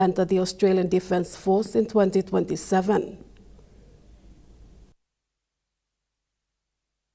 enter the Australian Defence Force in 2027.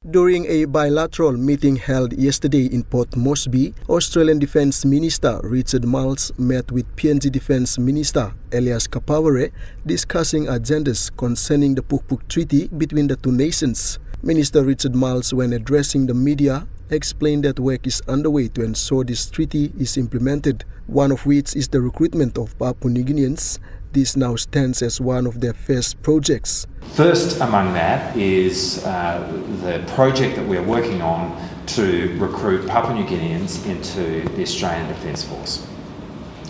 During a bilateral meeting held yesterday in Port Moresby, Australian Defence Minister Richard Marles met with PNG Defence Minister Elias Kapawere, discussing agendas concerning the Pukpuk Treaty between the two nations. Minister Richard Marles, when addressing the media, explained that work is underway to ensure this treaty is implemented, one of which is the recruitment of Papua New Guineans. This now stands as one of their first projects. First among that is the project that we're working on to recruit Papua New Guineans into the Australian Defence Force.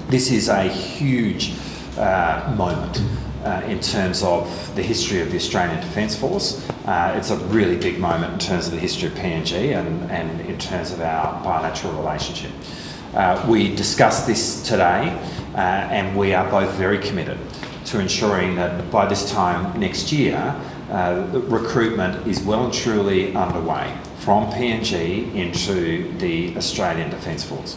This is a huge moment in terms of the history of the Australian Defence Force. It's a really big moment in terms of the history of PNG and in terms of our bilateral relationship. We discussed this today and we are both very committed to ensuring that by this time next year, the recruitment is well and truly underway from PNG into the Australian Defence Force.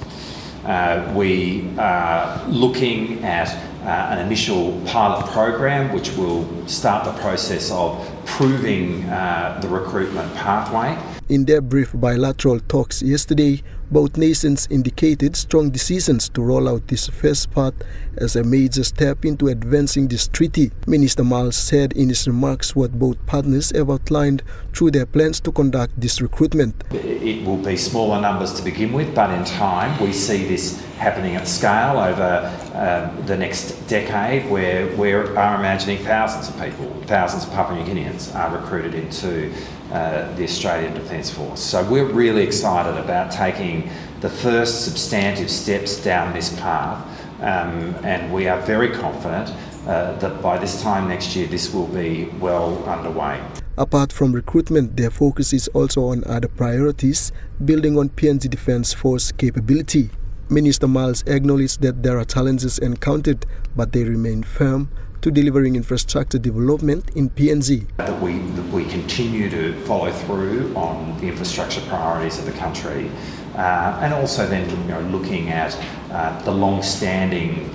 We are looking at an initial pilot program which will start the process of proving the recruitment pathway. In their brief bilateral talks yesterday, both nations indicated strong decisions to roll out this first part as a major step into advancing this treaty. Minister Marles said in his remarks what both partners have outlined through their plans to conduct this recruitment. It will be smaller numbers to begin with, but in time we see this happening at scale over the next decade, where we are imagining thousands of people, thousands of Papua New Guineans are recruited into the Australian Defence Force. So we're really excited about taking the first substantive steps down this path, and we are very confident that by this time next year this will be well underway. Apart from recruitment, their focus is also on other priorities, building on PNG Defence Force capability. Minister Marles acknowledged that there are challenges encountered, but they remain firm to delivering infrastructure development in PNG. That we continue to follow through on the infrastructure priorities of the country, and also then looking at the long-standing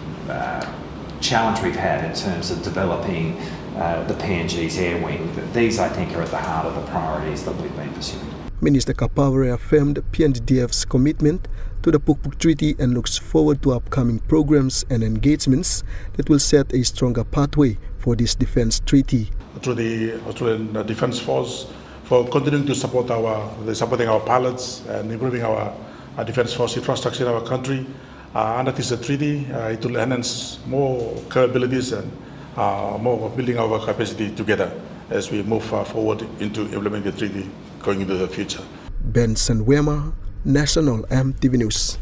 challenge we've had in terms of developing the PNG's air wing. These, I think, are at the heart of the priorities that we've been pursuing. Minister Kapawere affirmed PNGDF's commitment to the Pukpuk Treaty and looks forward to upcoming programs and engagements that will set a stronger pathway for this defence treaty. To the Australian Defence Force for continuing to supporting our pilots and improving our defence force infrastructure in our country. Under this treaty, it will enhance more capabilities and more building our capacity together as we move forward into implementing the treaty going into the future. Benson Wema, National EMTV News.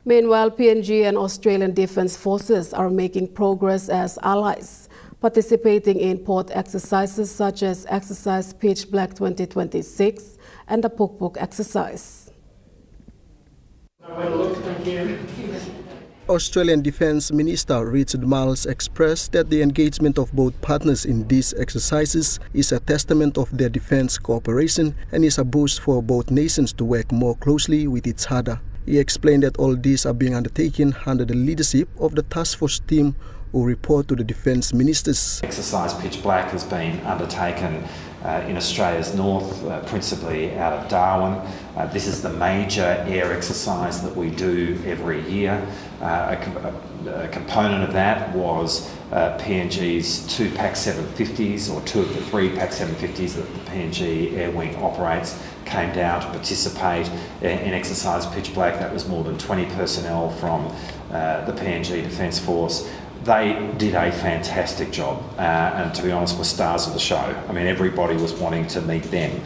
Meanwhile, PNG and Australian Defence Forces are making progress as allies, participating in port exercises such as Exercise Pitch Black 2026 and the Pukpuk exercise. Australian Defence Minister Richard Marles expressed that the engagement of both partners in these exercises is a testament of their defence cooperation and is a boost for both nations to work more closely with each other. He explained that all these are being undertaken under the leadership of the task force team who report to the Defence Ministers. Exercise Pitch Black has been undertaken in Australia's north, principally out of Darwin. This is the major air exercise that we do every year. A component of that was PNG's 2 PAC 750s, or 2 of the 3 PAC 750s that the PNG Air Wing operates, came down to participate in Exercise Pitch Black. That was more than 20 personnel from the PNG Defence Force. They did a fantastic job and, to be honest, were stars of the show. I mean, everybody was wanting to meet them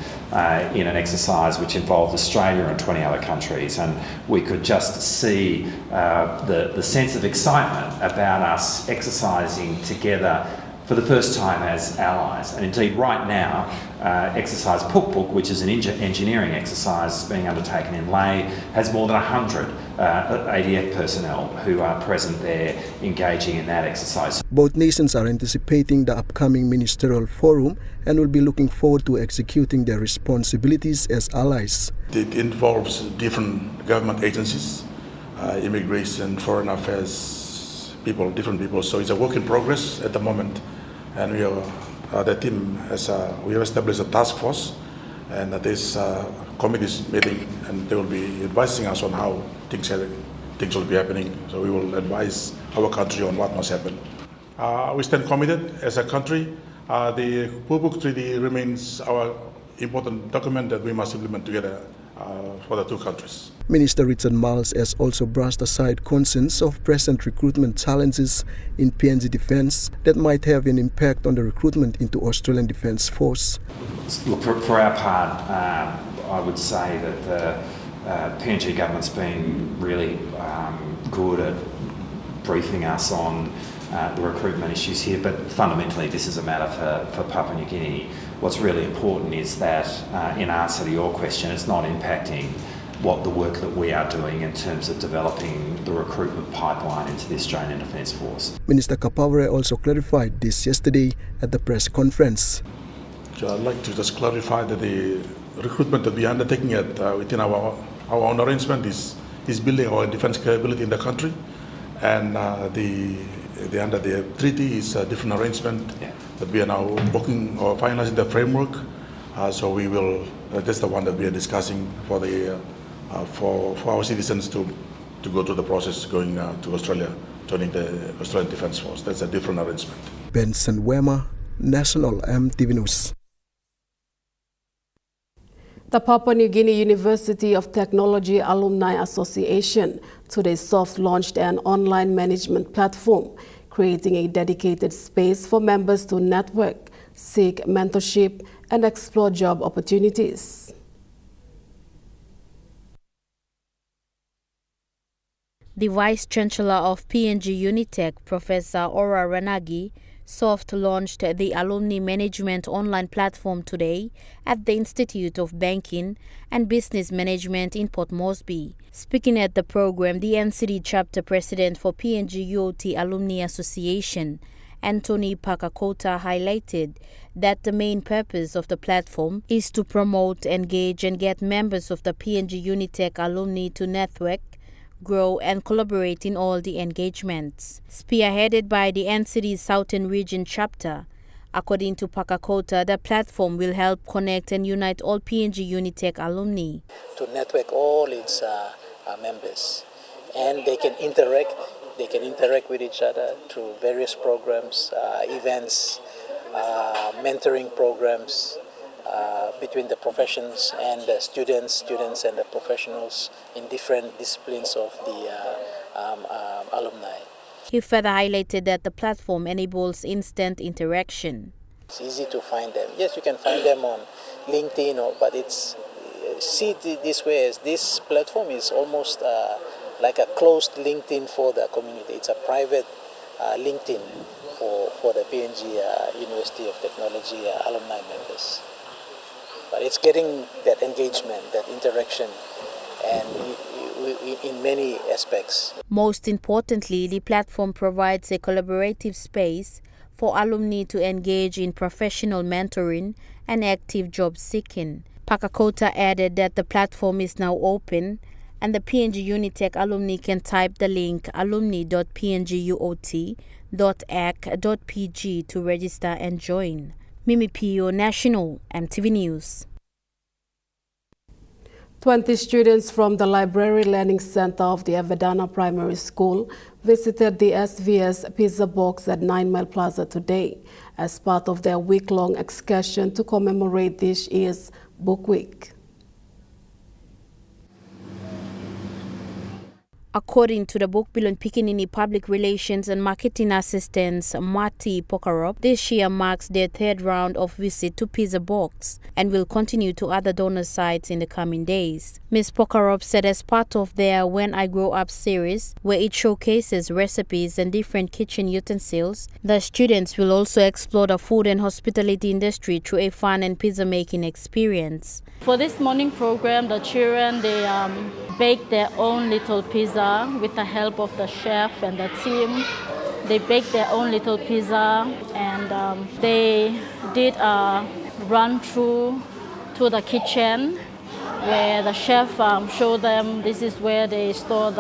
in an exercise which involved Australia and 20 other countries, and we could just see the sense of excitement about us exercising together for the first time as allies. And indeed, right now, Exercise Pukpuk, which is an engineering exercise being undertaken in Lae, has more than 100 ADF personnel who are present there engaging in that exercise. Both nations are anticipating the upcoming ministerial forum and will be looking forward to executing their responsibilities as allies. It involves different government agencies immigration, foreign affairs people, different people. So it's a work in progress at the moment, and we are the team we have established a task force, and this committee is meeting, and they will be advising us on how things will be happening. So we will advise our country on what must happen. We stand committed as a country. The Pupuk Treaty remains our important document that we must implement together for the two countries. Minister Richard Marles has also brushed aside concerns of present recruitment challenges in PNG Defence that might have an impact on the recruitment into Australian Defence Force. Look, for our part, I would say that the PNG government's been really good at briefing us on the recruitment issues here, but fundamentally this is a matter for Papua New Guinea. What's really important is that, in answer to your question, it's not impacting what the work that we are doing in terms of developing the recruitment pipeline into the Australian Defence Force. Minister Kapawere also clarified this yesterday at the press conference. So I'd like to just clarify that the recruitment that we are undertaking within our own arrangement is building our defence capability in the country, and under the treaty is a different arrangement that we are now working or finalizing the framework. So we will. That's the one that we are discussing for our citizens to go through the process going to Australia, joining the Australian Defence Force. That's a different arrangement. Benson Wema, National EMTV News. The Papua New Guinea University of Technology Alumni Association today soft-launched an online management platform, creating a dedicated space for members to network, seek mentorship, and explore job opportunities. The Vice-Chancellor of PNG Unitec, Professor Ora Ranagi, soft-launched the Alumni Management online platform today at the Institute of Banking and Business Management in Port Moresby. Speaking at the program, the NCD Chapter President for PNG UOT Alumni Association, Anthony Pakakota, highlighted that the main purpose of the platform is to promote, engage, and get members of the PNG Unitec alumni to network, grow, and collaborate in all the engagements. Spearheaded by the NCD's Southern Region chapter, according to Pakakota, the platform will help connect and unite all PNG Unitec alumni. To network all its members, and they can interact with each other through various programs, events, mentoring programs, between the professions and the students and the professionals in different disciplines of the alumni. He further highlighted that the platform enables instant interaction. It's easy to find them. Yes, you can find them on LinkedIn, but see it this way, as this platform is almost like a closed LinkedIn for the community. It's a private LinkedIn for the PNG University of Technology alumni members. But it's getting that engagement, that interaction, and in many aspects. Most importantly, the platform provides a collaborative space for alumni to engage in professional mentoring and active job seeking. Pakakota added that the platform is now open, and the PNG Unitec alumni can type the link alumni.pnguot.ac.pg to register and join. Mimi Pio, National EMTV News. 20 students from the Library Learning Center of the Avedana Primary School visited the SVS Pizza Box at 9 Mile Plaza today as part of their week-long excursion to commemorate this year's Book Week. According to the Bukbilon Pikinini Public Relations and Marketing Assistants Mati Pokarop, this year marks their third round of visit to Pizza Box and will continue to other donor sites in the coming days. Ms. Pokarop said as part of their When I Grow Up series, where it showcases recipes and different kitchen utensils, the students will also explore the food and hospitality industry through a fun and pizza making experience. For this morning program, the children, they bake their own little pizza with the help of the chef and the team. They baked their own little pizza, and they did a run through to the kitchen where the chef show them this is where they store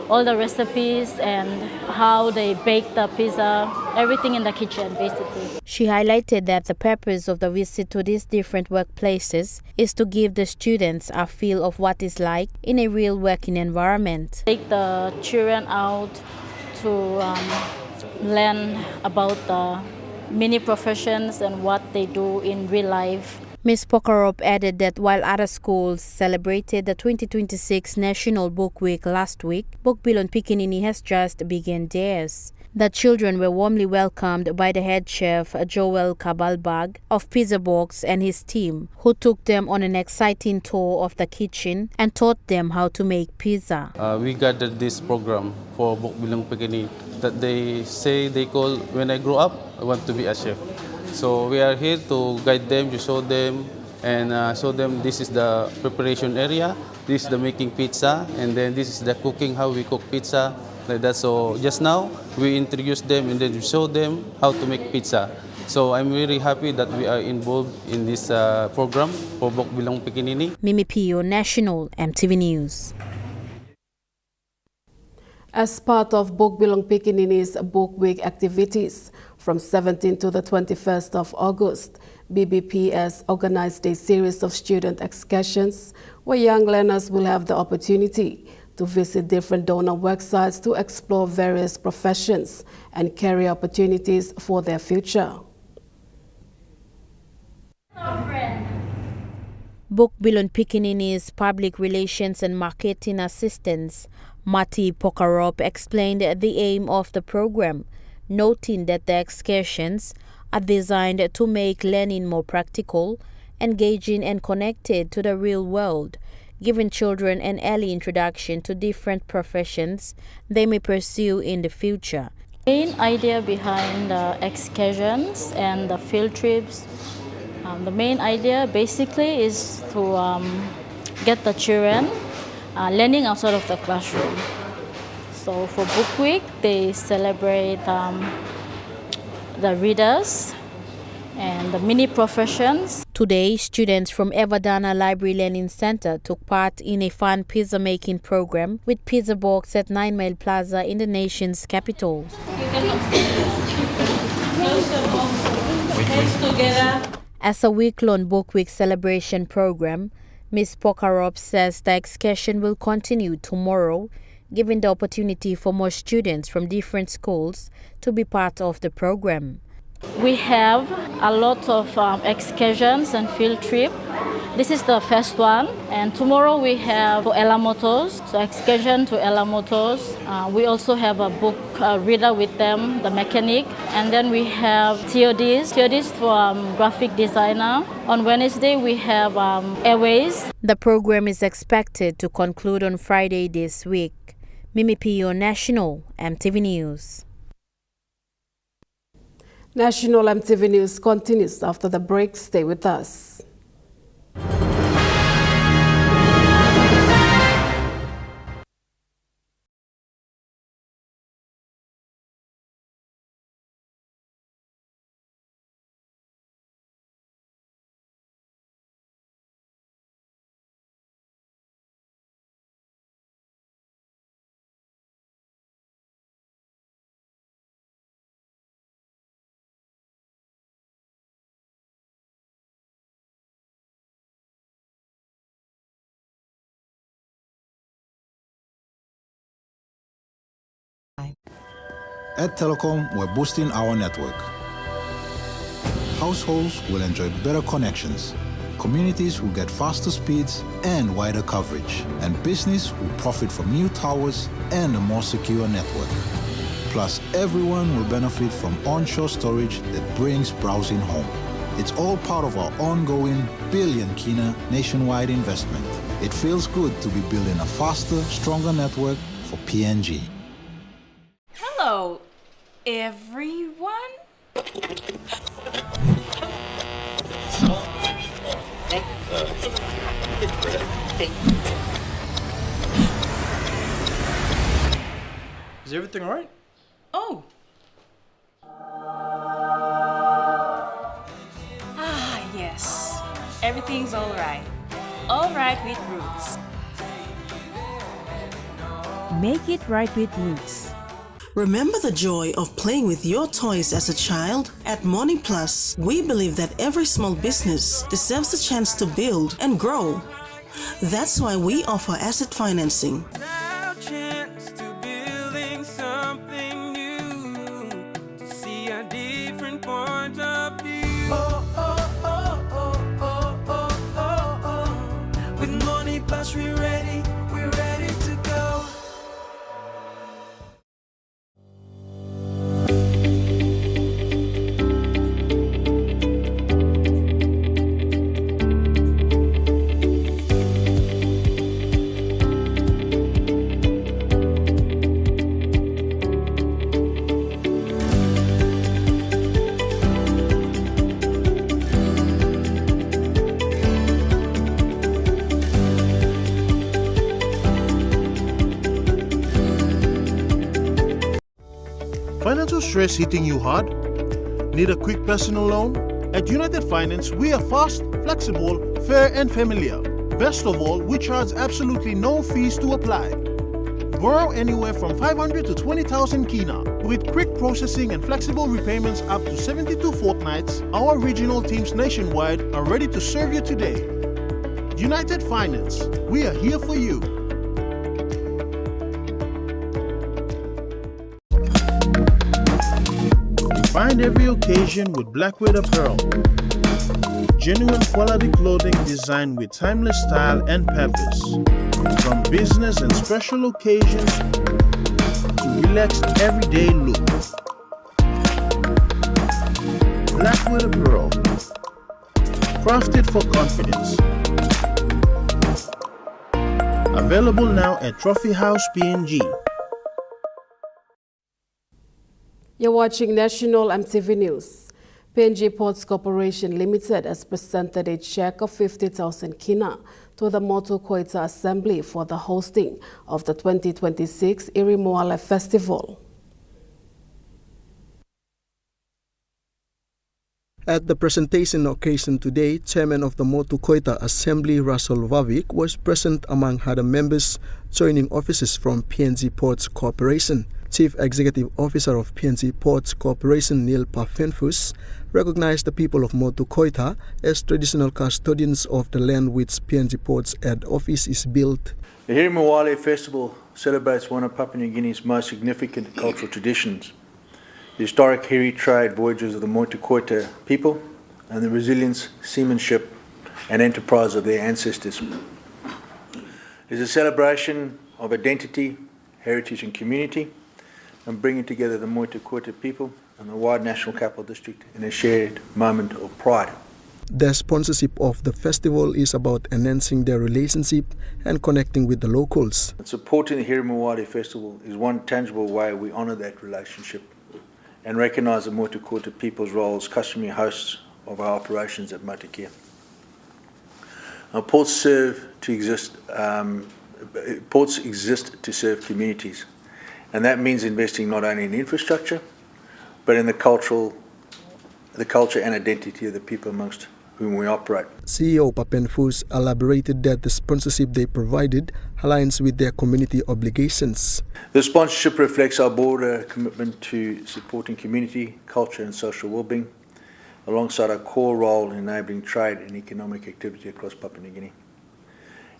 all the recipes and how they bake the pizza, everything in the kitchen basically. She highlighted that the purpose of the visit to these different workplaces is to give the students a feel of what it's like in a real working environment. Take the children out to learn about the many professions and what they do in real life. Ms. Pokarop added that while other schools celebrated the 2026 National Book Week last week, Bokbilon Pikinini has just begun theirs. The children were warmly welcomed by the head chef Joel Kabalbag of Pizza Box and his team, who took them on an exciting tour of the kitchen and taught them how to make pizza. We gathered this program for Bokbilon Pikinini that they say they call, when I grow up, I want to be a chef. So we are here to guide them, to show them, and show them this is the preparation area, this is the making pizza, and then this is the cooking, how we cook pizza, like that. So just now, we introduce them and then we show them how to make pizza. So I'm really happy that we are involved in this program for Bokbilon Pikinini. Mimi Pio, National EMTV News. As part of Bokbilon Pikinini's Book Week activities, from 17th to the 21st of August, BBP has organized a series of student excursions where young learners will have the opportunity to visit different donor websites to explore various professions and career opportunities for their future. Bokbilon Pikinini's Public Relations and Marketing Assistants, Mati Pokarop, explained the aim of the program, noting that the excursions are designed to make learning more practical, engaging and connected to the real world, giving children an early introduction to different professions they may pursue in the future. The main idea behind the excursions and the field trips, the main idea basically is to get the children learning outside of the classroom. So for Book Week, they celebrate the readers and the many professions. Today, students from Evadana Library Learning Center took part in a fun pizza making program with Pizza Box at 9 Mile Plaza in the nation's capital. As a week-long Book Week celebration program, Ms. Pokarop says the excursion will continue tomorrow, giving the opportunity for more students from different schools to be part of the program. We have a lot of excursions and field trip. This is the first one, and tomorrow we have for Ella Motors, so excursion to Ella Motors. We also have a book reader with them, the mechanic, and then we have TODs for graphic designer. On Wednesday we have Airways. The program is expected to conclude on Friday this week. Mimi Pio, National EMTV News. National EMTV News continues after the break. Stay with us. At Telecom, we're boosting our network. Households will enjoy better connections. Communities will get faster speeds and wider coverage. And business will profit from new towers and a more secure network. Plus, everyone will benefit from onshore storage that brings browsing home. It's all part of our ongoing billion kina nationwide investment. It feels good to be building a faster, stronger network for PNG. Hello, everyone. Is everything all right? Oh. Yes. Everything's all right. all right with roots. Make it right with roots. Remember the joy of playing with your toys as a child? At Morning Plus, we believe that every small business deserves a chance to build and grow. That's why we offer asset financing. With Morning Plus, we're ready to go. Financial stress hitting you hard? Need a quick personal loan? At United Finance, we are fast, flexible, fair and familiar. Best of all, we charge absolutely no fees to apply. Borrow anywhere from 500 to 20,000 kina. With quick processing and flexible repayments up to 72 fortnights, our regional teams nationwide are ready to serve you today. United Finance, we are here for you. Find every occasion with Blackwood Apparel. Genuine quality clothing designed with timeless style and purpose. From business and special occasions to relaxed everyday look. Blackwood Apparel. Crafted for confidence. Available now at Trophy House PNG. You're watching National EMTV News. PNG Ports Corporation Limited has presented a check of 50,000 kina to the Motu Koita Assembly for the hosting of the 2026 Hiri Moale Festival. At the presentation occasion today, Chairman of the Motu Koita Assembly, Russell Vavik, was present among other members joining officers from PNG Ports Corporation. Chief Executive Officer of PNG Ports Corporation, Neil Pafenfus, recognized the people of Motu Koita as traditional custodians of the land which PNG Ports Head Office is built. The Hiri Moale Festival celebrates one of Papua New Guinea's most significant cultural traditions, the historic Hiri trade voyages of the Motu Koita people and the resilience, seamanship and enterprise of their ancestors. It is a celebration of identity, heritage and community, and bringing together the Motu Koita people and the wide National Capital District in a shared moment of pride. The sponsorship of the festival is about enhancing their relationship and connecting with the locals. Supporting the Hiri Moale Festival is one tangible way we honour that relationship and recognise the Motu Koita people's role as customary hosts of our operations at Matakia. Our ports exist to serve communities. And that means investing not only in infrastructure, but in the culture and identity of the people amongst whom we operate. CEO Papenfus elaborated that the sponsorship they provided aligns with their community obligations. The sponsorship reflects our broader commitment to supporting community, culture and social well-being, alongside our core role in enabling trade and economic activity across Papua New Guinea.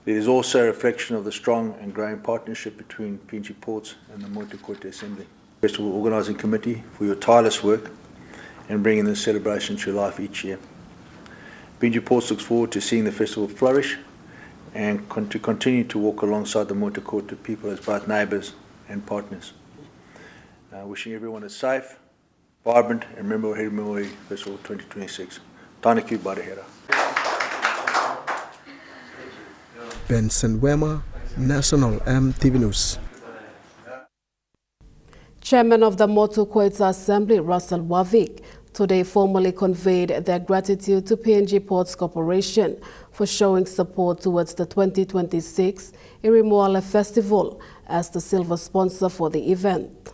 It is also a reflection of the strong and growing partnership between PNG Ports and the Motu Koita Assembly. Festival Organising Committee for your tireless work and bringing this celebration to life each year. PNG Ports looks forward to seeing the festival flourish and to continue to walk alongside the Motu Koita people as both neighbours and partners. Wishing everyone a safe, vibrant and memorable Hiri Moale Festival 2026. Tānaku Barahera. Benson Wema, National EMTV News. Chairman of the Motu Koita Assembly, Russell Vavik, today formally conveyed their gratitude to PNG Ports Corporation for showing support towards the 2026 Hiri Moale Festival as the silver sponsor for the event.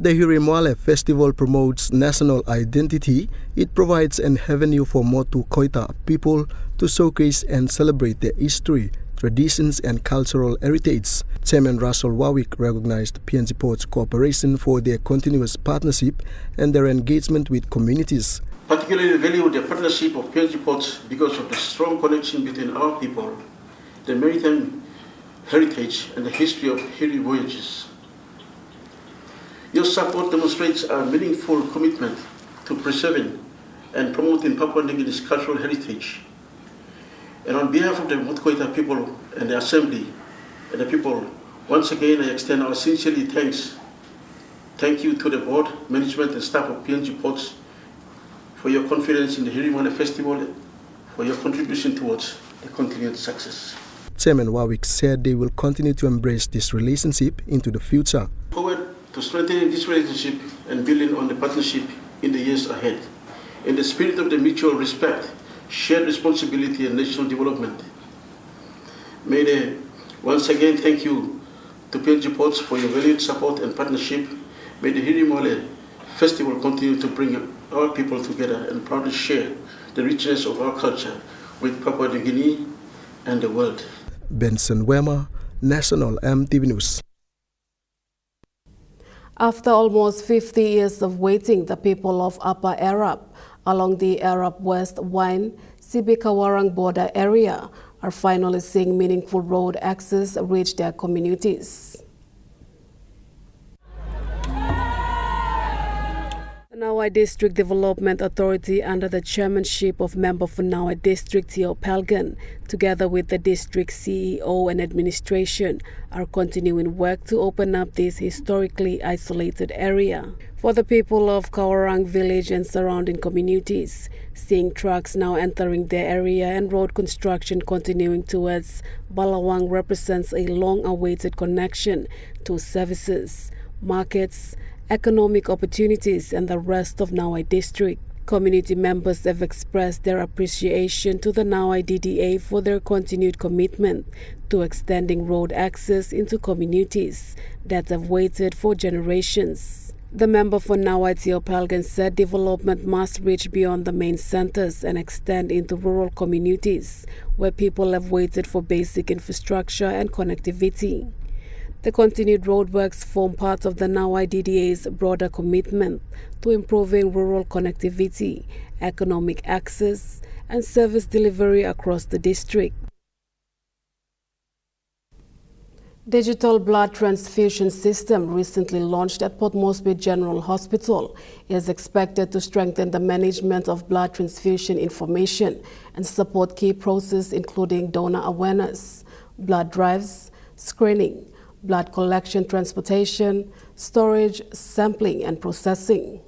The Hiri Moale festival promotes national identity. It provides an avenue for Motu Koita people to showcase and celebrate their history, traditions and cultural heritage. Chairman Russell Warwick recognized PNG Ports' cooperation for their continuous partnership and their engagement with communities. Particularly value the partnership of PNG Ports because of the strong connection between our people, the maritime heritage and the history of Hiri voyages. Your support demonstrates a meaningful commitment to preserving and promoting Papua New Guinea's cultural heritage. And on behalf of the Motu Koita people and the Assembly and the people, once again I extend our sincerely thanks. Thank you to the board, management and staff of PNG Ports for your confidence in the Hiri Moale Festival, for your contribution towards the continued success. Chairman Warwick said they will continue to embrace this relationship into the future. Forward to strengthening this relationship and building on the partnership in the years ahead, in the spirit of the mutual respect, shared responsibility and national development. May they once again thank you to PNG Ports for your valued support and partnership. May the Hiri Moale Festival continue to bring our people together and proudly share the richness of our culture with Papua New Guinea and the world. Benson Wema, National EMTV News. After almost 50 years of waiting, the people of Upper Arab along the Arab West Wine Sibikawarang border area are finally seeing meaningful road access reach their communities. The Nawai District Development Authority, under the chairmanship of Member for Nawai District Teo Pelgan, together with the district CEO and administration, are continuing work to open up this historically isolated area. For the people of Kawarang village and surrounding communities, seeing trucks now entering their area and road construction continuing towards Balawang represents a long-awaited connection to services, markets, economic opportunities and the rest of Nawai District. Community members have expressed their appreciation to the Nawai DDA for their continued commitment to extending road access into communities that have waited for generations. The member for Nawai Teo Pelgan said development must reach beyond the main centers and extend into rural communities where people have waited for basic infrastructure and connectivity. The continued roadworks form part of the Nawai DDA's broader commitment to improving rural connectivity, economic access, and service delivery across the district. Digital blood transfusion system recently launched at Port Moresby General Hospital is expected to strengthen the management of blood transfusion information and support key processes including donor awareness, blood drives, screening, blood collection, transportation, storage, sampling, and processing.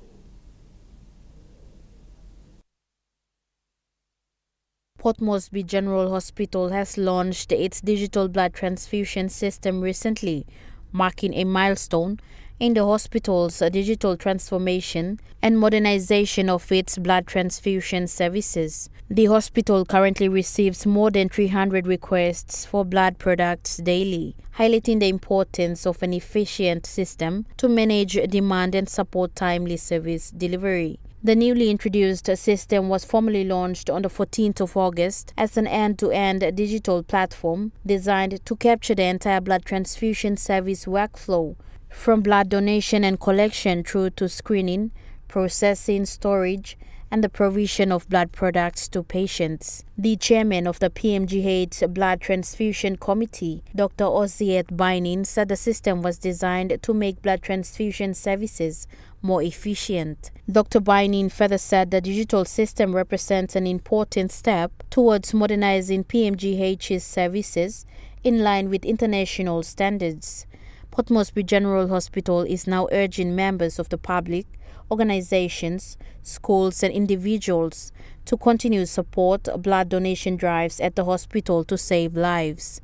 Port Moresby General Hospital has launched its digital blood transfusion system recently, marking a milestone in the hospital's digital transformation and modernization of its blood transfusion services. The hospital currently receives more than 300 requests for blood products daily, highlighting the importance of an efficient system to manage demand and support timely service delivery. The newly introduced system was formally launched on the 14th of August as an end-to-end digital platform designed to capture the entire blood transfusion service workflow, from blood donation and collection through to screening, processing, storage, and the provision of blood products to patients. The chairman of the PMGH's Blood Transfusion Committee, Dr. Oziet Bainin, said the system was designed to make blood transfusion services more efficient. Dr. Bainin further said the digital system represents an important step towards modernizing PMGH's services in line with international standards. Port Moresby General Hospital is now urging members of the public, organizations, schools and individuals to continue support blood donation drives at the hospital to save lives.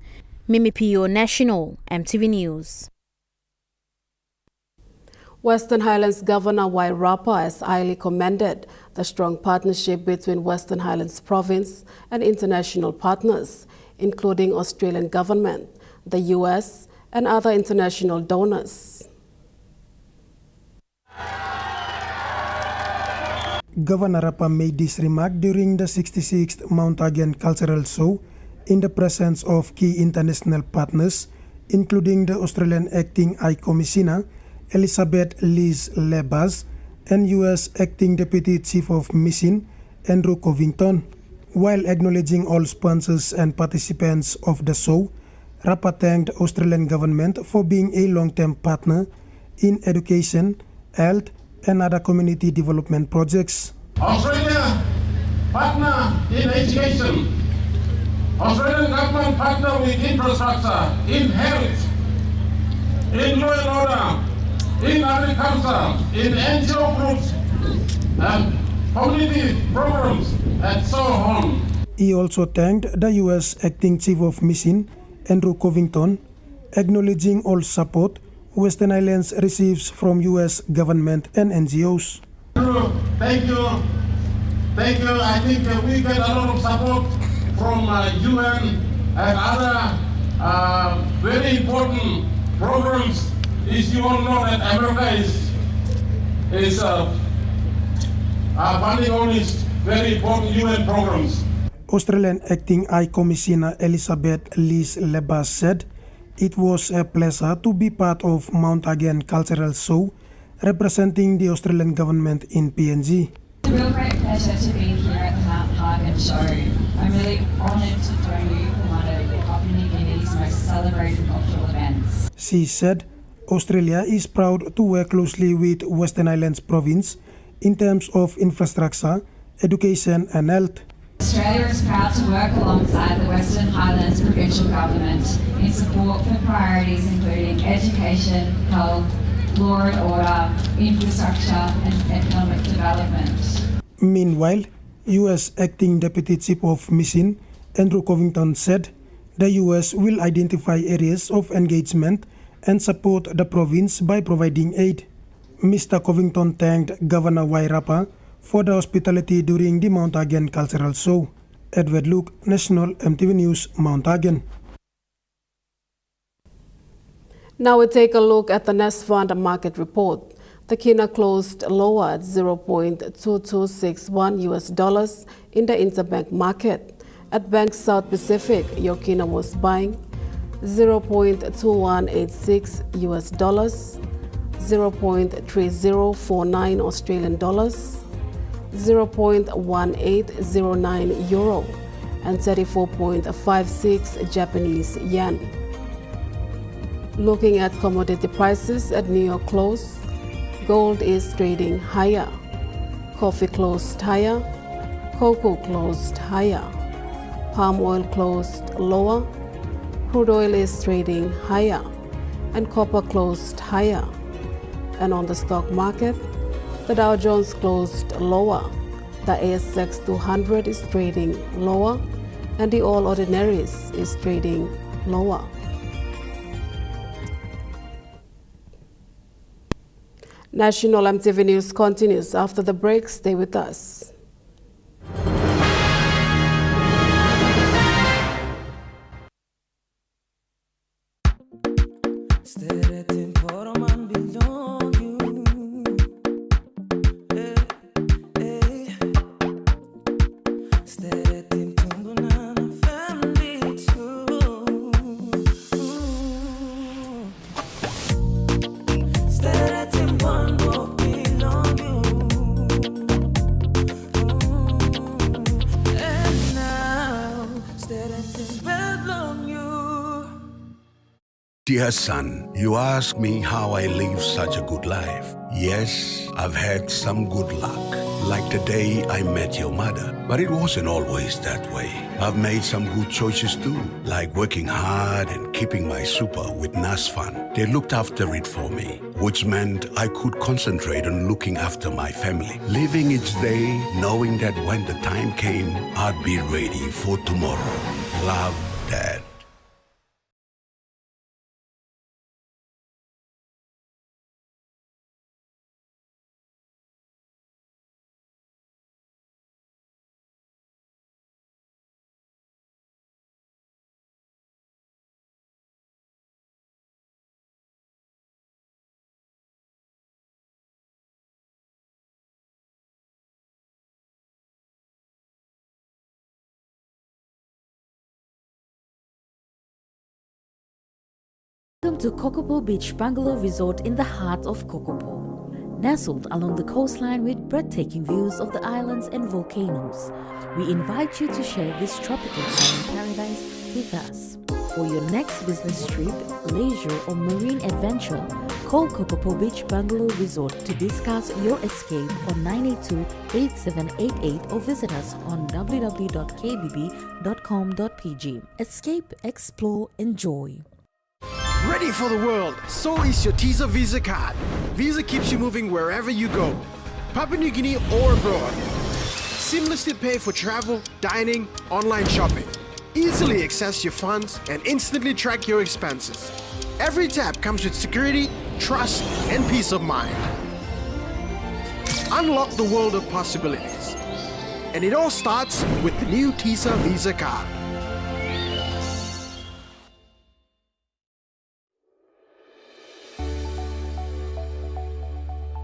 Mimi Pio, National EMTV News. Western Highlands Governor Wairapa has highly commended the strong partnership between Western Highlands Province and international partners, including Australian government, the US, and other international donors. Governor Rapa made this remark during the 66th Mount Again Cultural Show in the presence of key international partners, including the Australian Acting High Commissioner Elizabeth Liz Lebas and U.S. Acting Deputy Chief of Mission Andrew Covington. While acknowledging all sponsors and participants of the show, Rapa thanked the Australian government for being a long-term partner in education, health, and other community development projects. Australia partner in education. Australian government partner with infrastructure, in health, in law and order, in agriculture, in NGO groups, and community programs, and so on. He also thanked the U.S. Acting Chief of Mission, Andrew Covington, acknowledging all support Western Islands receives from U.S. government and NGOs. Thank you. Thank you. I think we get a lot of support from UN and other very important programs. As you all know that America is funding all these very important UN programs. Australian Acting High Commissioner Elizabeth Liz Lebas said it was a pleasure to be part of Mount Again Cultural Show representing the Australian government in PNG. It's a real great pleasure to be here at the Mount Again Show. I'm really honoured to join you for one of Papua New Guinea's most celebrated cultural events. She said Australia is proud to work closely with Western Islands Province in terms of infrastructure, education and health. Australia is proud to work alongside the Western Highlands Provincial Government in support for priorities including education, health, law and order, infrastructure and economic development. Meanwhile, U.S. Acting Deputy Chief of Mission Andrew Covington said the U.S. will identify areas of engagement and support the province by providing aid. Mr. Covington thanked Governor Wairapa for the hospitality during the Mount Again Cultural Show. Edward Luke, National EMTV News, Mount Again. Now we take a look at the Nest Fund market report. The Kina closed lower at 0.2261 US dollars in the interbank market. At Bank South Pacific, your Kina was buying 0.2186 US dollars, 0.3049 Australian dollars, 0.1809 euro, and 34.56 Japanese yen. Looking at commodity prices at New York close, gold is trading higher, coffee closed higher, cocoa closed higher, palm oil closed lower, crude oil is trading higher, and copper closed higher. And on the stock market, the Dow Jones closed lower, the ASX 200 is trading lower, and the All Ordinaries is trading lower. National EMTV News continues after the break. Stay with us. Dear son, you ask me how I live such a good life. Yes, I've had some good luck, like the day I met your mother. But it wasn't always that way. I've made some good choices too, like working hard and keeping my super with NASFAN. They looked after it for me, which meant I could concentrate on looking after my family. Living each day, knowing that when the time came, I'd be ready for tomorrow. Love, Dad. Welcome to Kokopo Beach Bungalow Resort in the heart of Kokopo. Nestled along the coastline with breathtaking views of the islands and volcanoes, we invite you to share this tropical island paradise with us. For your next business trip, leisure or marine adventure, call Kokopo Beach Bungalow Resort to discuss your escape on 982-8788 or visit us on www.kbb.com.pg. Escape, explore, enjoy. Ready for the world, so is your TISA Visa card. Visa keeps you moving wherever you go, Papua New Guinea or abroad. Seamlessly pay for travel, dining, online shopping. Easily access your funds and instantly track your expenses. Every tap comes with security, trust, and peace of mind. Unlock the world of possibilities. And it all starts with the new TISA Visa card.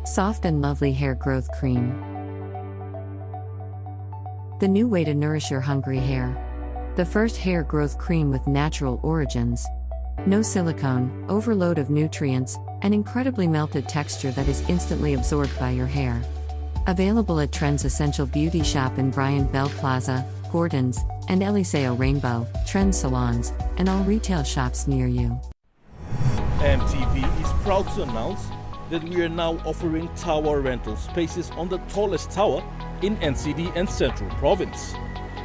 Soft and lovely hair growth cream. The new way to nourish your hungry hair. The first hair growth cream with natural origins. No silicone, overload of nutrients, and incredibly melted texture that is instantly absorbed by your hair. Available at Trends Essential Beauty Shop in Bryant Bell Plaza, Gordon's, and Eliseo Rainbow, Trends Salons, and all retail shops near you. EMTV is proud to announce that we are now offering tower rental spaces on the tallest tower in NCD and Central Province.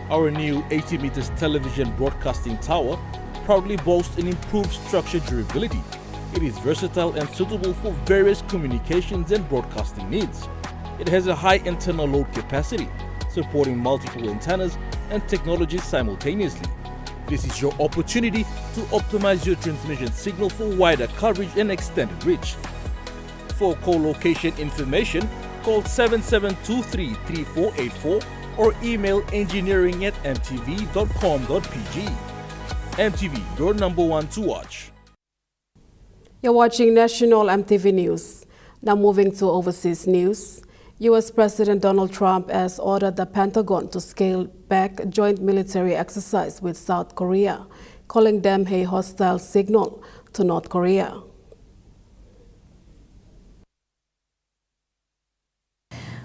Our new 80 meters television broadcasting tower proudly boasts an improved structure durability. It is versatile and suitable for various communications and broadcasting needs. It has a high internal load capacity, supporting multiple antennas and technologies simultaneously. This is your opportunity to optimize your transmission signal for wider coverage and extended reach. For co-location information, call 7723-3484 or email engineering@mtv.com.pg. MTV, your number one to watch. You're watching National MTV News. Now moving to overseas news. U.S. President Donald Trump has ordered the Pentagon to scale back joint military exercise with South Korea, calling them a hostile signal to North Korea.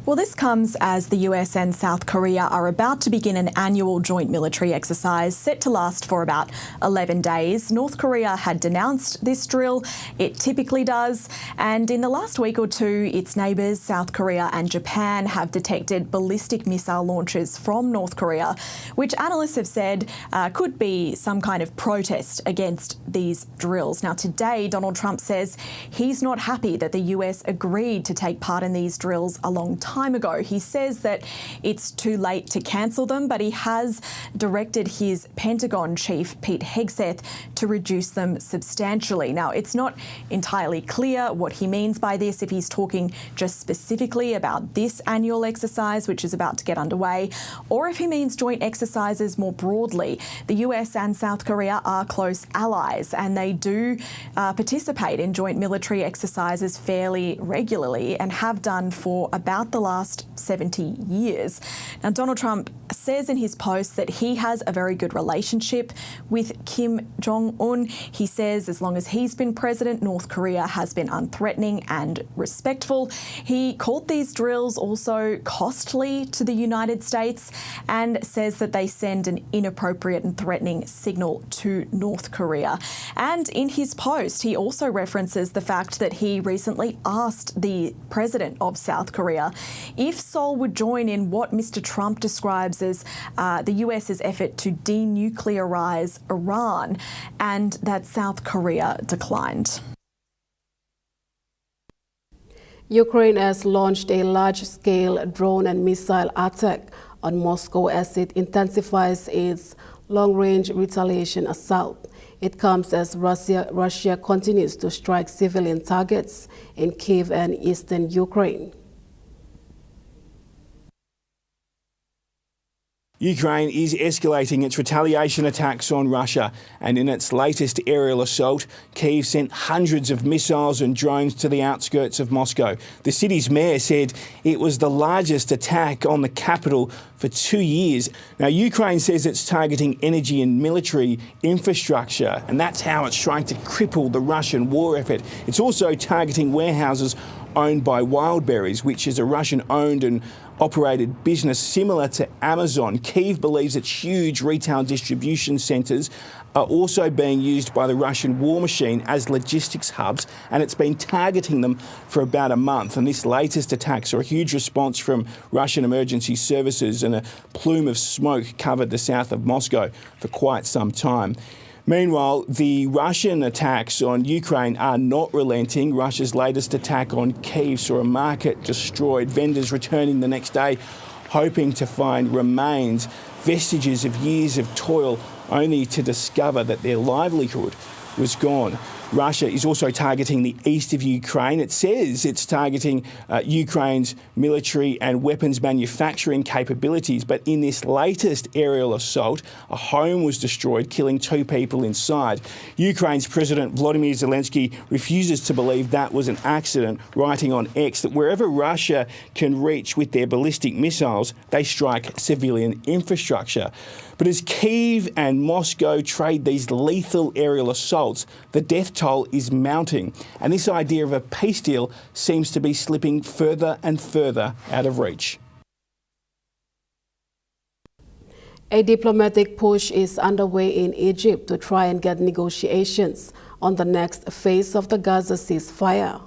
Well, this comes as the US and South Korea are about to begin an annual joint military exercise set to last for about 11 days. North Korea had denounced this drill. It typically does. And in the last week or two, its neighbours, South Korea and Japan, have detected ballistic missile launches from North Korea, which analysts have said could be some kind of protest against these drills. Now, today, Donald Trump says he's not happy that the US agreed to take part in these drills a long time ago. He says that it's too late to cancel them, but he has directed his Pentagon chief, Pete Hegseth, to reduce them substantially. Now, it's not entirely clear what he means by this, if he's talking just specifically about this annual exercise, which is about to get underway, or if he means joint exercises more broadly. The US and South Korea are close allies, and they do participate in joint military exercises fairly regularly and have done for about the last 70 years. Now, Donald Trump says in his post that he has a very good relationship with Kim Jong-un. He says as long as he's been president, North Korea has been unthreatening and respectful. He called these drills also costly to the United States and says that they send an inappropriate and threatening signal to North Korea. And in his post, he also references the fact that he recently asked the president of South Korea if Seoul would join in what Mr. Trump describes as the US's effort to denuclearize Iran, and that South Korea declined. Ukraine has launched a large-scale drone and missile attack on Moscow as it intensifies its long-range retaliation assault. It comes as Russia continues to strike civilian targets in Kyiv and eastern Ukraine. Ukraine is escalating its retaliation attacks on Russia, and in its latest aerial assault, Kyiv sent hundreds of missiles and drones to the outskirts of Moscow. The city's mayor said it was the largest attack on the capital for 2 years. Now, Ukraine says it's targeting energy and military infrastructure, and that's how it's trying to cripple the Russian war effort. It's also targeting warehouses owned by Wildberries, which is a Russian-owned and operated business similar to Amazon. Kyiv believes its huge retail distribution centres are also being used by the Russian war machine as logistics hubs, and it's been targeting them for about a month. And this latest attack saw a huge response from Russian emergency services, and a plume of smoke covered the south of Moscow for quite some time. Meanwhile, the Russian attacks on Ukraine are not relenting. Russia's latest attack on Kyiv saw a market destroyed, vendors returning the next day hoping to find remains, vestiges of years of toil, only to discover that their livelihood was gone. Russia is also targeting the east of Ukraine. It says it's targeting Ukraine's military and weapons manufacturing capabilities. But in this latest aerial assault, a home was destroyed, killing 2 people inside. Ukraine's President Volodymyr Zelensky refuses to believe that was an accident, writing on X that wherever Russia can reach with their ballistic missiles, they strike civilian infrastructure. But as Kyiv and Moscow trade these lethal aerial assaults, the death toll is mounting, and this idea of a peace deal seems to be slipping further and further out of reach. A diplomatic push is underway in Egypt to try and get negotiations on the next phase of the Gaza ceasefire.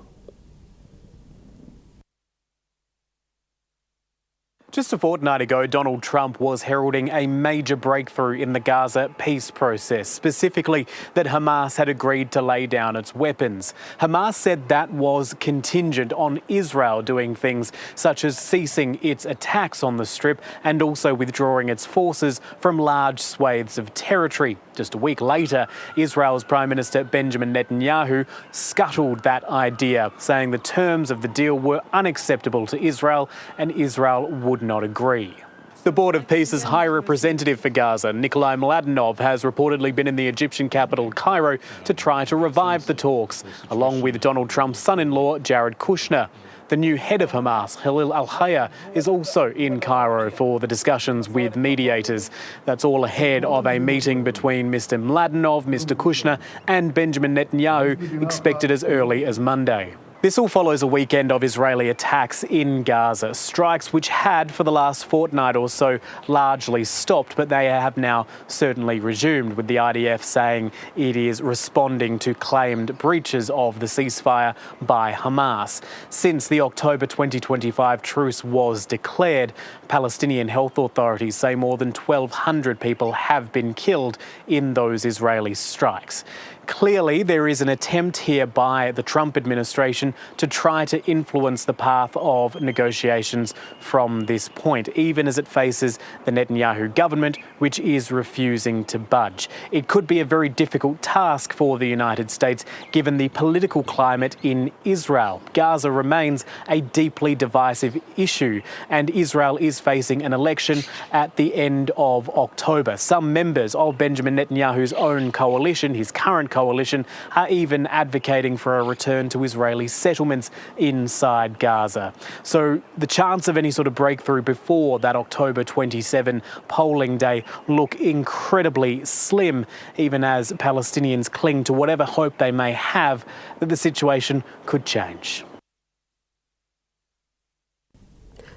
Just a fortnight ago, Donald Trump was heralding a major breakthrough in the Gaza peace process, specifically that Hamas had agreed to lay down its weapons. Hamas said that was contingent on Israel doing things such as ceasing its attacks on the Strip and also withdrawing its forces from large swathes of territory. Just a week later, Israel's Prime Minister Benjamin Netanyahu scuttled that idea, saying the terms of the deal were unacceptable to Israel and Israel would not agree. The Board of Peace's High Representative for Gaza, Nikolai Mladenov, has reportedly been in the Egyptian capital, Cairo, to try to revive the talks, along with Donald Trump's son-in-law, Jared Kushner. The new head of Hamas, Khalil al-Hayya, is also in Cairo for the discussions with mediators. That's all ahead of a meeting between Mr. Mladenov, Mr. Kushner and Benjamin Netanyahu, expected as early as Monday. This all follows a weekend of Israeli attacks in Gaza, strikes which had for the last fortnight or so largely stopped, but they have now certainly resumed, with the IDF saying it is responding to claimed breaches of the ceasefire by Hamas. Since the October 2025 truce was declared, Palestinian health authorities say more than 1,200 people have been killed in those Israeli strikes. Clearly, there is an attempt here by the Trump administration to try to influence the path of negotiations from this point, even as it faces the Netanyahu government, which is refusing to budge. It could be a very difficult task for the United States, given the political climate in Israel. Gaza remains a deeply divisive issue, and Israel is facing an election at the end of October. Some members of Benjamin Netanyahu's own coalition, his current coalition, are even advocating for a return to Israeli settlements inside Gaza. So the chance of any sort of breakthrough before that October 27 polling day look incredibly slim, even as Palestinians cling to whatever hope they may have that the situation could change.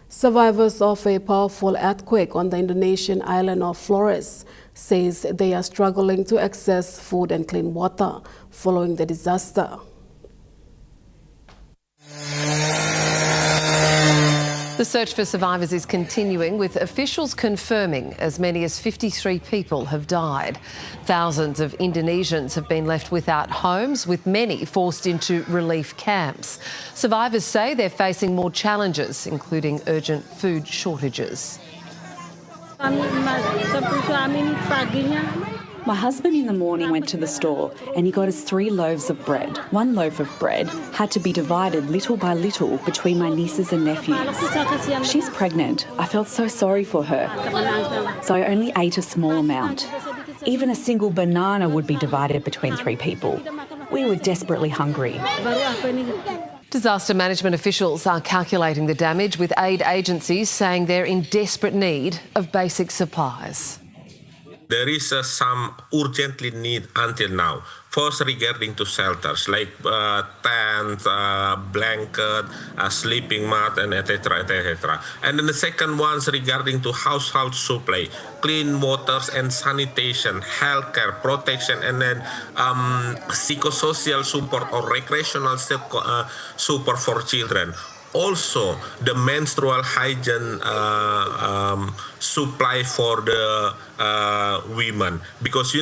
Survivors of a powerful earthquake on the Indonesian island of Flores says they are struggling to access food and clean water following the disaster. The search for survivors is continuing, with officials confirming as many as 53 people have died. Thousands of Indonesians have been left without homes, with many forced into relief camps. Survivors say they're facing more challenges, including urgent food shortages. My husband in the morning went to the store and he got us 3 loaves of bread. 1 loaf of bread had to be divided little by little between my nieces and nephews. She's pregnant. I felt so sorry for her, so I only ate a small amount. Even a single banana would be divided between 3 people. We were desperately hungry. Disaster management officials are calculating the damage, with aid agencies saying they're in desperate need of basic supplies. There is some urgently need until now. First, regarding to shelters like tent, blanket, sleeping mat, and etc., etc. And then the second one's regarding to household supply, clean waters and sanitation, healthcare, protection, and then psychosocial support or recreational support for children. Also, the menstrual hygiene supply for the women, because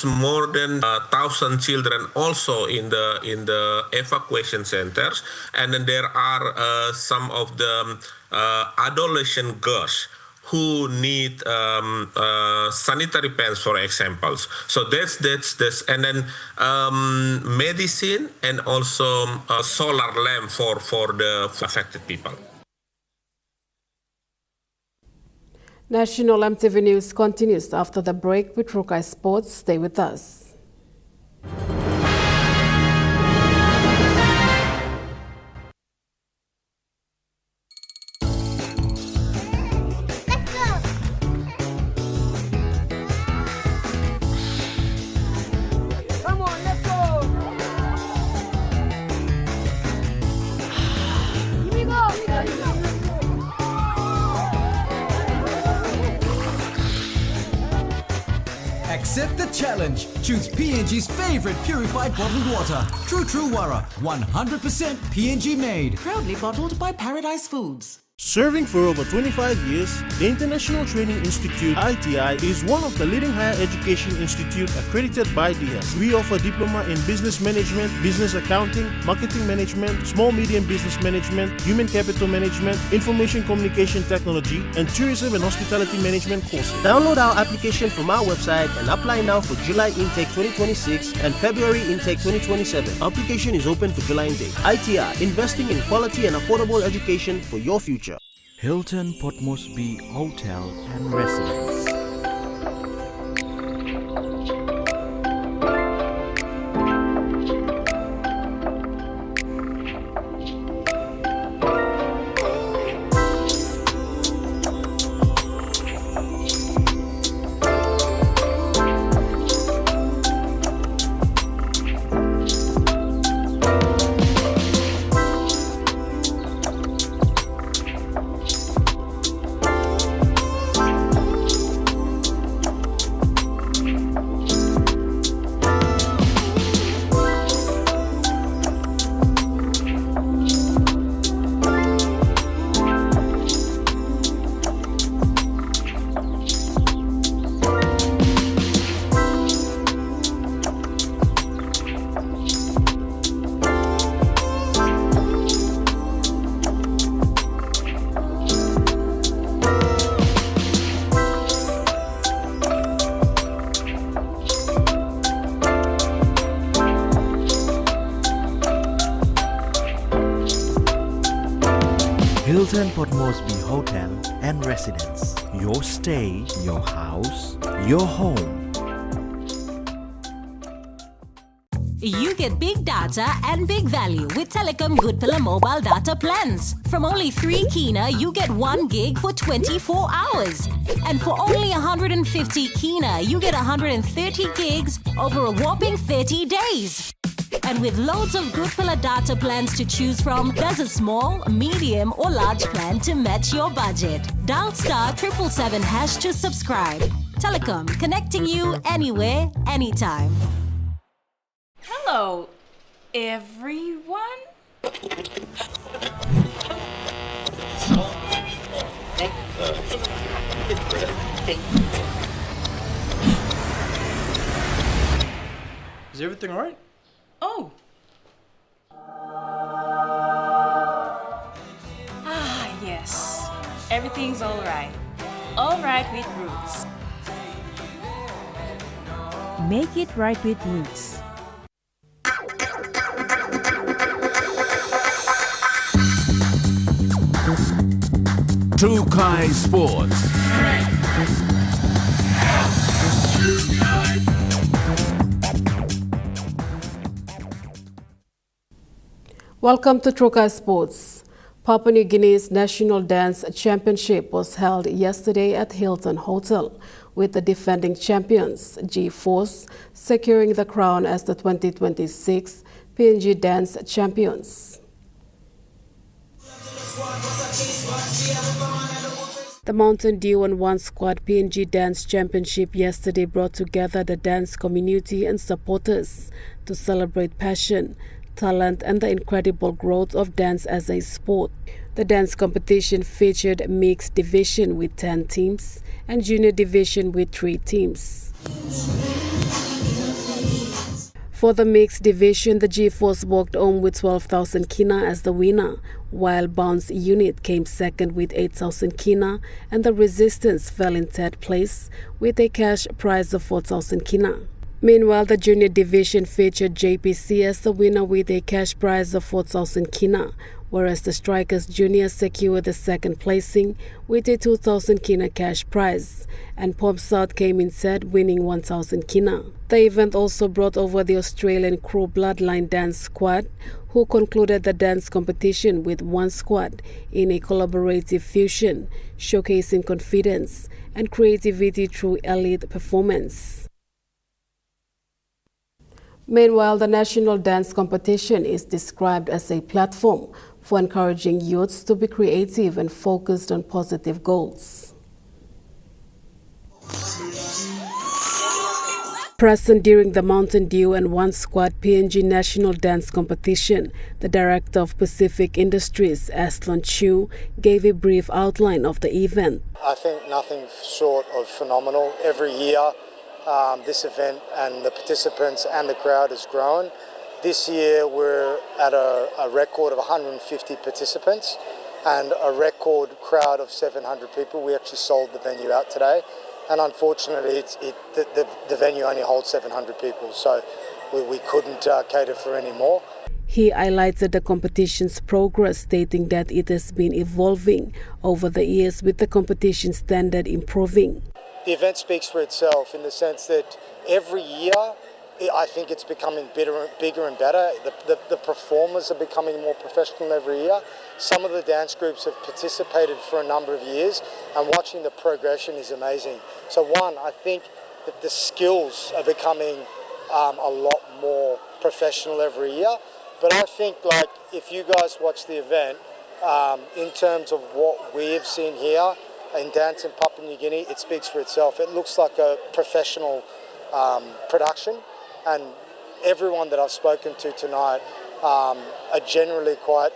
more than 1,000 children also in the evacuation centers, and then there are some of the adolescent girls who need sanitary pants, for examples. So that's and then medicine and also a solar lamp for the affected people. National EMTV News continues after the break with Rokai Sports. Stay with us. Accept the challenge. Choose PNG's favorite purified bottled water. True Wara, 100% PNG made. Proudly bottled by Paradise Foods. Serving for over 25 years, the International Training Institute ITI is one of the leading higher education institutes accredited by DIAS. We offer diploma in business management, business accounting, marketing management, small medium business management, human capital management, information communication technology, and tourism and hospitality management courses. Download our application from our website and apply now for July intake 2026 and February intake 2027. Application is open for July intake. ITI, investing in quality and affordable education for your future. Hilton Port Moresby Hotel and Residence. Hilton Port Moresby Hotel and Residence. Your stay, your house, your home. You get big data and big value with Telecom Good Pillar mobile data plans. From only 3 Kina, you get 1 gig for 24 hours. And for only 150 Kina, you get 130 gigs over a whopping 30 days. And with loads of Good Pillar data plans to choose from, there's a small, medium or large plan to match your budget. Dial *777# to subscribe. Telecom, connecting you anywhere, anytime. Hello, everyone. Is everything all right? Oh. Yes. Everything's all right. All right with Roots. Make it right with Roots. True Kai Sports. Welcome to Trokai Sports. Papua New Guinea's National Dance Championship was held yesterday at Hilton Hotel, with the defending champions, G-Force, securing the crown as the 2026 PNG Dance Champions. The Mountain Dew and One Squad PNG Dance Championship yesterday brought together the dance community and supporters to celebrate passion, talent and the incredible growth of dance as a sport. The dance competition featured mixed division with 10 teams and junior division with 3 teams. For the mixed division, the G-Force walked home with 12,000 kina as the winner, while Bounce Unit came second with 8,000 kina and the Resistance fell in third place with a cash prize of 4,000 kina. Meanwhile, the junior division featured JPC as the winner with a cash prize of 4,000 kina, whereas the Strikers Junior secured the second placing with a 2,000 kina cash prize, and Pop South came in third, winning 1,000 kina. The event also brought over the Australian Crew Bloodline Dance Squad, who concluded the dance competition with One Squad in a collaborative fusion, showcasing confidence and creativity through elite performance. Meanwhile, the National Dance Competition is described as a platform for encouraging youths to be creative and focused on positive goals. Present during the Mountain Dew and One Squad PNG National Dance Competition, the Director of Pacific Industries, Aslan Chu, gave a brief outline of the event. I think nothing short of phenomenal. Every year, this event and the participants and the crowd has grown. This year we're at a record of 150 participants and a record crowd of 700 people. We actually sold the venue out today, and unfortunately the venue only holds 700 people, so we couldn't cater for any more. He highlighted the competition's progress, stating that it has been evolving over the years with the competition standard improving. The event speaks for itself in the sense that every year I think it's becoming bigger and better. The performers are becoming more professional every year. Some of the dance groups have participated for a number of years, and watching the progression is amazing. So one, I think that the skills are becoming a lot more professional every year. But I think, like, if you guys watch the event, in terms of what we have seen here in dance in Papua New Guinea, it speaks for itself. It looks like a professional production, and everyone that I've spoken to tonight are generally quite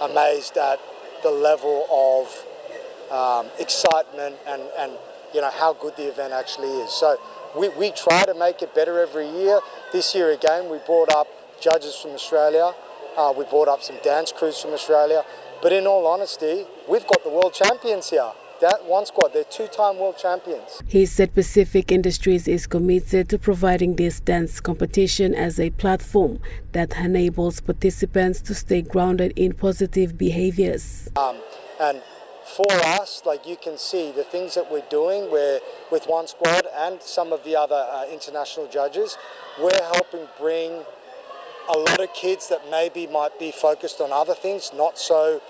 amazed at the level of excitement and you know how good the event actually is. So we try to make it better every year. This year again we brought up judges from Australia, we brought up some dance crews from Australia, but in all honesty, we've got the world champions here. That One Squad, they're 2-time world champions. He said Pacific Industries is committed to providing this dance competition as a platform that enables participants to stay grounded in positive behaviors. And for us, like you can see, the things that we're doing, we're with One Squad and some of the other international judges, we're helping bring a lot of kids that maybe might be focused on other things, not so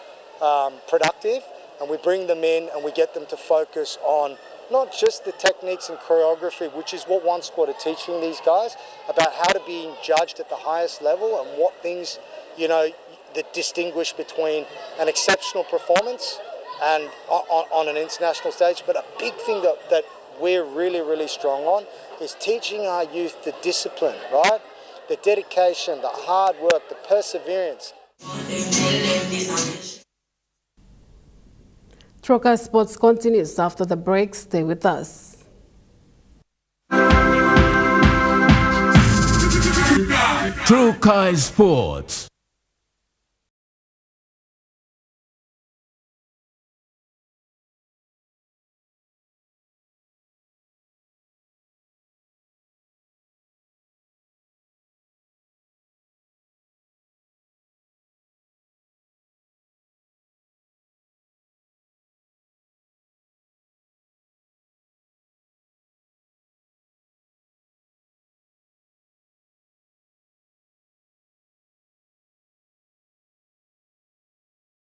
productive, and we bring them in and we get them to focus on not just the techniques and choreography, which is what One Squad are teaching these guys, about how to be judged at the highest level and what things, you know, that distinguish between an exceptional performance and on an international stage. But a big thing that we're really, really strong on is teaching our youth the discipline, right? The dedication, the hard work, the perseverance. Trokai Sports continues after the break. Stay with us. Trokai Sports.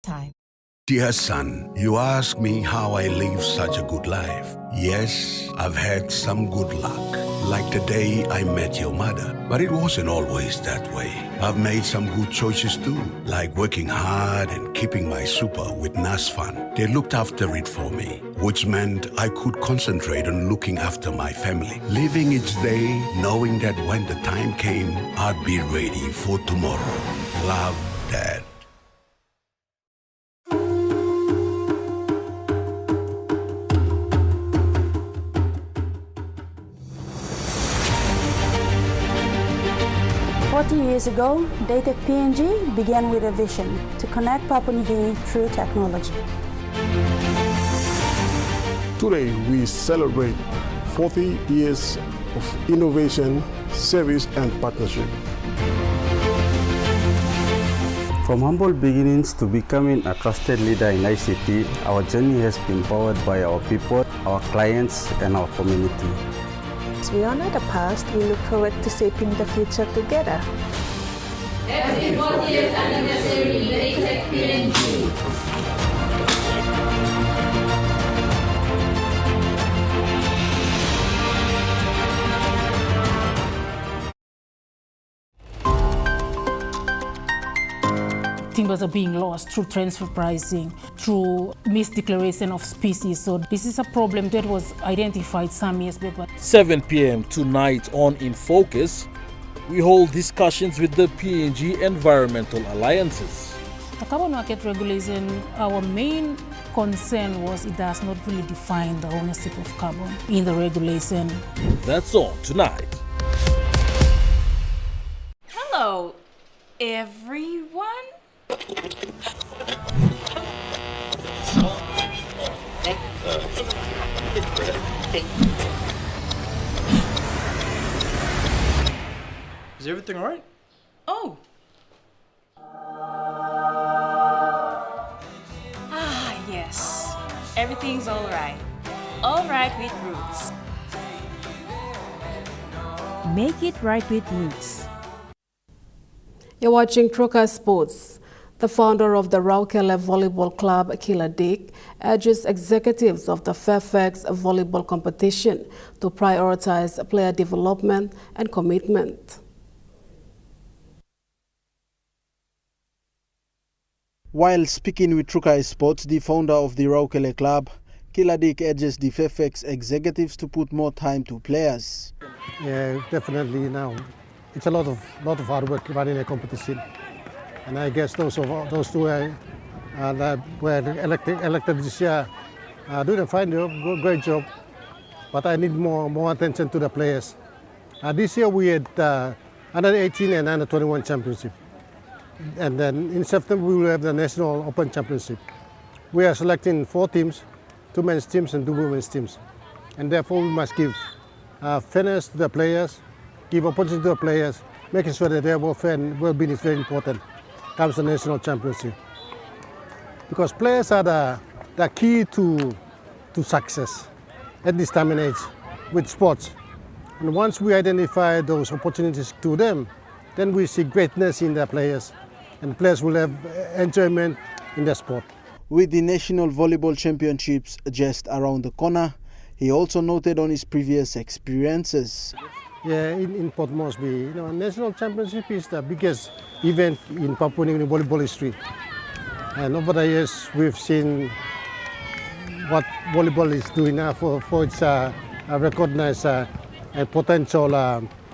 time. Dear son, you ask me how I live such a good life. Yes, I've had some good luck, like the day I met your mother. But it wasn't always that way. I've made some good choices too, like working hard and keeping my super with NASFAN. They looked after it for me, which meant I could concentrate on looking after my family. Living each day, knowing that when the time came, I'd be ready for tomorrow. Love, Dad. Years ago, Dated PNG began with a vision to connect Papua New Guinea through technology. Today, we celebrate 40 years of innovation, service, and partnership. From humble beginnings to becoming a trusted leader in ICT, our journey has been powered by our people, our clients, and our community. As we honor the past, we look forward to shaping the future together. Happy 40th anniversary, Dated PNG. Timbers are being lost through transfer pricing, through misdeclaration of species. So this is a problem that was identified some years back. 7 p.m. tonight on In Focus, we hold discussions with the PNG Environmental Alliances. The carbon market regulation, our main concern was it does not really define the ownership of carbon in the regulation. That's on tonight. Hello, everyone. Is everything alright? Oh. Yes. Everything's alright. Alright with Roots. Make it right with Roots. You're watching Troca Sports. The founder of the Raukele Volleyball Club, Killer Dick, urges executives of the Fairfax volleyball competition to prioritize player development and commitment. While speaking with Troca Sports, the founder of the Raukele Club, Killer Dick urges the Fairfax executives to put more time to players. Yeah, definitely now. It's a lot of hard work running a competition, and I guess those two that were elected this year doing a fine job, great job. But I need more attention to the players. This year we had under 18 and under 21 championship, and then in September we will have the National Open Championship. We are selecting 4 teams, 2 men's teams and 2 women's teams, and therefore we must give fairness to the players. Give opportunity to the players, making sure that their welfare and well-being is very important comes to the national championship. Because players are the key to success at this time and age with sports. And once we identify those opportunities to them, then we see greatness in the players, and players will have enjoyment in the sport. With the National Volleyball Championships just around the corner, he also noted on his previous experiences. Yeah, in Port Moresby, National Championship is the biggest event in Papua New Guinea volleyball history. And over the years, we've seen what volleyball is doing now for its recognized and potential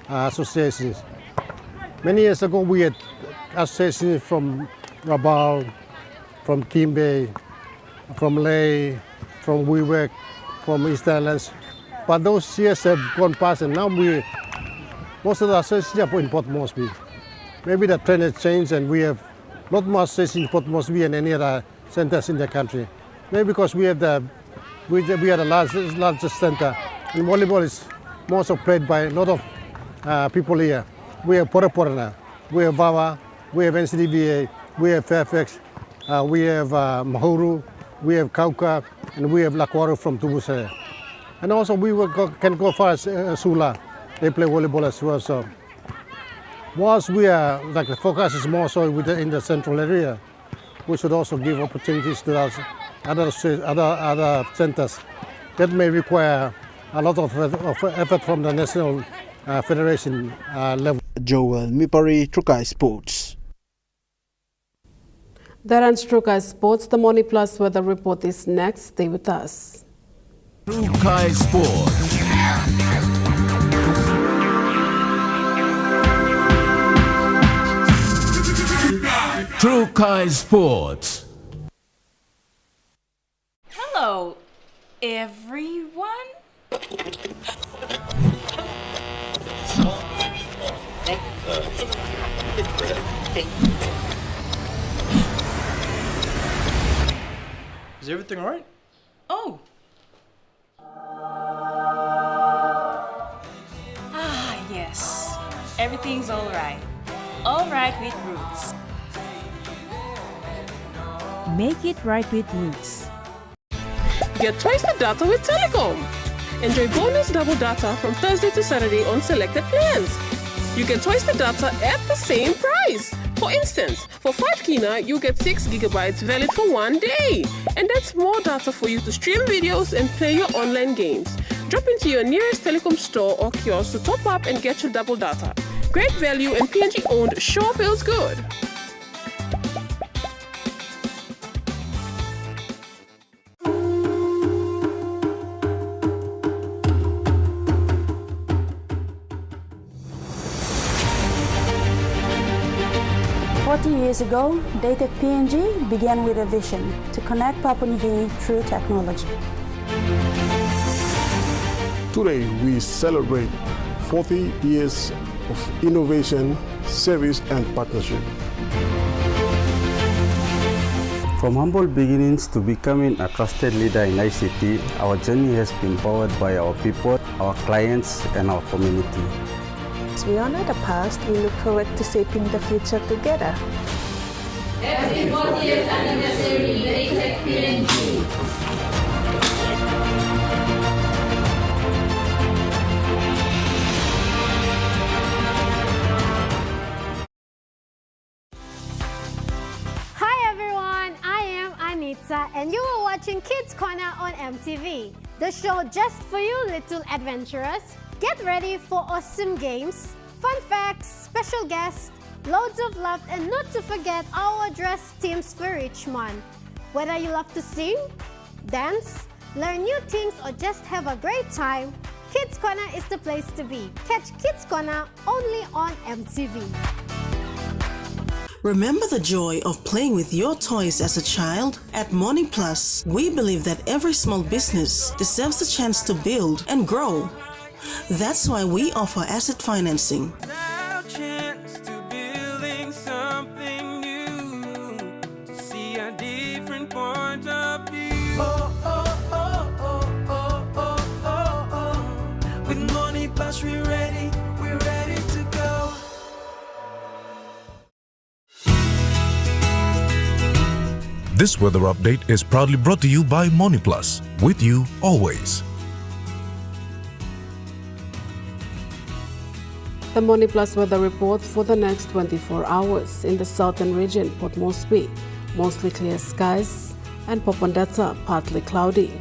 associations. Many years ago, we had associations from Rabaul, from Kimbe, from Ley, from Wewak, from East Islands. But those years have gone past, and now most of the associations are in Port Moresby. Maybe the trend has changed, and we have not more associations in Port Moresby and any other centers in the country. Maybe because we are the largest center. And volleyball is more so played by a lot of people here. We have Poraporana, we have Vawa, we have NCDVA, we have Fairfax, we have Mahuru, we have Kauka, and we have Lakwaru from Tubusaya. And also we can go far as Sula. They play volleyball as well. So whilst we are, the focus is more so in the central area, we should also give opportunities to other centers that may require a lot of effort from the national federation level. Joel Mipari, Trukai Sports. That ends Trukai Sports. The Money Plus weather report is next. Stay with us. Trukai Sports. Trukai Sports. Hello, everyone. Is everything all right? Oh. Yes. Everything's all right. All right with Roots. Make it right with Roots. Get twice the data with Telecom. Enjoy bonus double data from Thursday to Saturday on selected plans. You get twice the data at the same price. For instance, for 5 Kina, you get 6 gigabytes valid for 1 day. And that's more data for you to stream videos and play your online games. Drop into your nearest Telecom store or kiosk to top up and get your double data. Great value and PNG owned sure feels good. Years ago, Dated PNG began with a vision to connect Papua New Guinea through technology. Today, we celebrate 40 years of innovation, service, and partnership. From humble beginnings to becoming a trusted leader in ICT, our journey has been powered by our people, our clients, and our community. As we honor the past, we look forward to shaping the future together. Happy 40th anniversary, Dated PNG. Hi everyone, I am Anita and you are watching Kids Corner on MTV. The show just for you little adventurers. Get ready for awesome games, fun facts, special guests, loads of love, and not to forget our dress teams for each month. Whether you love to sing, dance, learn new things, or just have a great time, Kids Corner is the place to be. Catch Kids Corner only on MTV. Remember the joy of playing with your toys as a child? At Money Plus, we believe that every small business deserves a chance to build and grow. That's why we offer asset financing. With Money Plus, we're ready to go. This weather update is proudly brought to you by Money Plus, with you always. The Money Plus weather report for the next 24 hours. In the southern region, Port Moresby, mostly clear skies, and Popondetta, partly cloudy.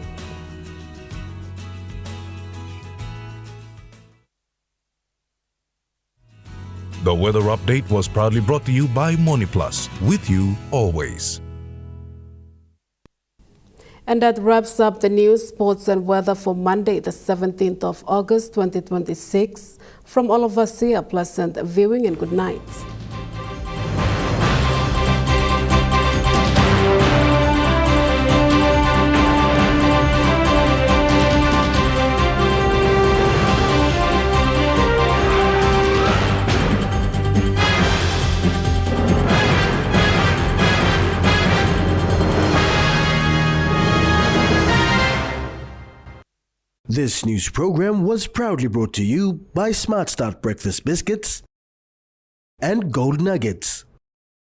The weather update was proudly brought to you by Money Plus, with you always. And that wraps up the news, sports and weather for Monday, the 17th of August, 2026. From all of us here, pleasant viewing and good night. This news program was proudly brought to you by Smart Start Breakfast Biscuits and Gold Nuggets.